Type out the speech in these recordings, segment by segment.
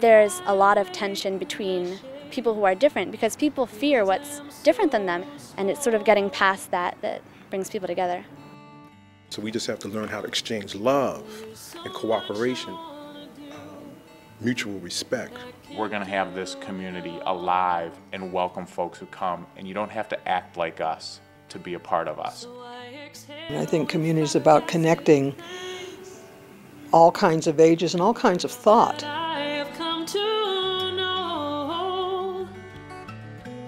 there's a lot of tension between people who are different because people fear what's different than them, and it's sort of getting past that brings people together. So we just have to learn how to exchange love and cooperation, mutual respect. We're going to have this community alive and welcome folks who come, and you don't have to act like us to be a part of us. And I think community is about connecting all kinds of ages and all kinds of thought.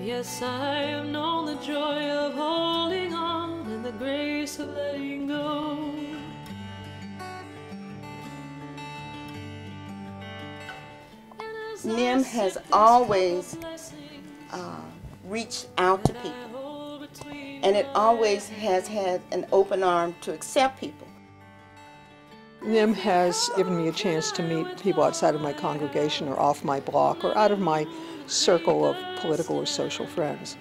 Yes, I have known the joy of holding on and the grace of letting go. NIM has always reached out to people, and it always has had an open arm to accept people. NIM has given me a chance to meet people outside of my congregation or off my block or out of my circle of political or social friends.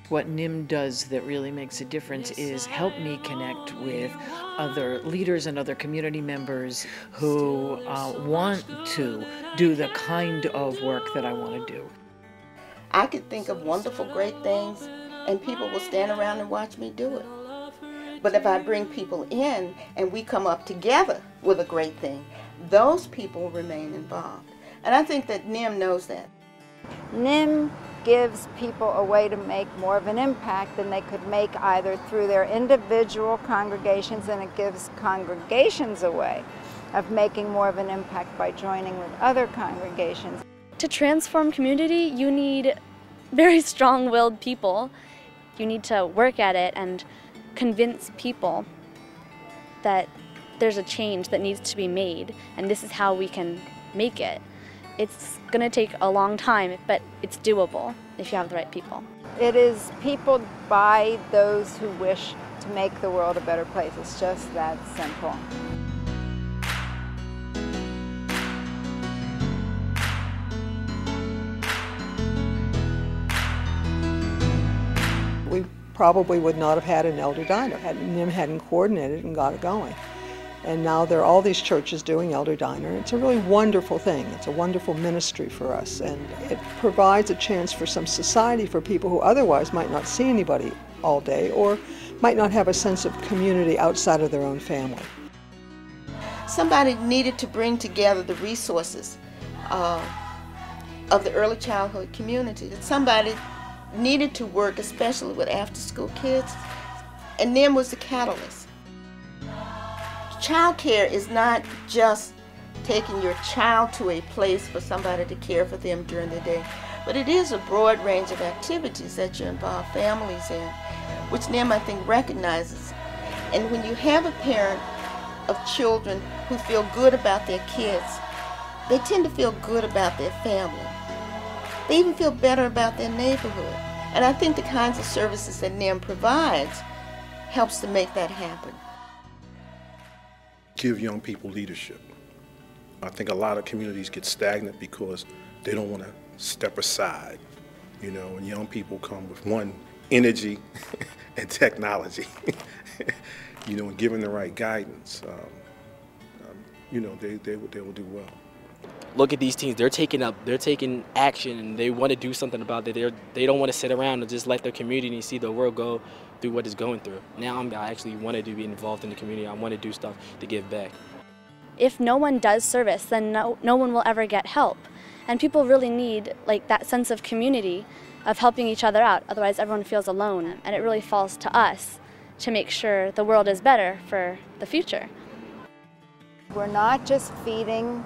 What NIM does that really makes a difference is help me connect with other leaders and other community members who want to do the kind of work that I want to do. I could think of wonderful, great things, and people will stand around and watch me do it. But if I bring people in and we come up together with a great thing, those people remain involved. And I think that NIM knows that. NIM gives people a way to make more of an impact than they could make either through their individual congregations, and it gives congregations a way of making more of an impact by joining with other congregations. To transform community, you need very strong-willed people. You need to work at it and convince people that there's a change that needs to be made, and this is how we can make it. It's going to take a long time, but it's doable if you have the right people. It is peopled by those who wish to make the world a better place. It's just that simple. We probably would not have had an elder diner had NIM hadn't coordinated and got it going. And now there are all these churches doing elder diner. It's a really wonderful thing. It's a wonderful ministry for us, and it provides a chance for some society for people who otherwise might not see anybody all day or might not have a sense of community outside of their own family. Somebody needed to bring together the resources of the early childhood community. Somebody needed to work especially with after-school kids, and NIM was the catalyst. Child care is not just taking your child to a place for somebody to care for them during the day, but it is a broad range of activities that you involve families in, which NIM, I think, recognizes. And when you have a parent of children who feel good about their kids, they tend to feel good about their family. They even feel better about their neighborhood. And I think the kinds of services that NIM provides helps to make that happen. Give young people leadership. I think a lot of communities get stagnant because they don't want to step aside, you know, and young people come with one energy and technology, you know, and given the right guidance, you know, they will do well. Look at these teens, they're taking action, and they want to do something about it. They don't want to sit around and just let their community see the world go through what it's going through. Now I actually wanted to be involved in the community. I want to do stuff to give back. If no one does service, then no one will ever get help. And people really need that sense of community, of helping each other out. Otherwise everyone feels alone, and it really falls to us to make sure the world is better for the future. We're not just feeding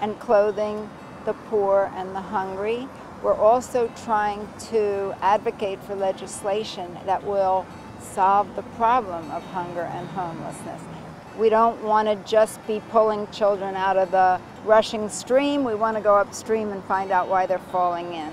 and clothing the poor and the hungry. We're also trying to advocate for legislation that will solve the problem of hunger and homelessness. We don't want to just be pulling children out of the rushing stream. We want to go upstream and find out why they're falling in.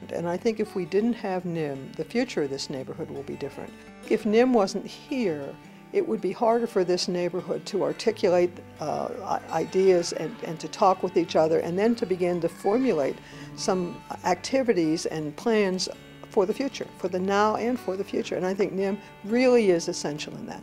And I think if we didn't have NIM, the future of this neighborhood will be different. If NIM wasn't here, it would be harder for this neighborhood to articulate ideas and to talk with each other, and then to begin to formulate some activities and plans for the future, for the now and for the future. And I think NIM really is essential in that.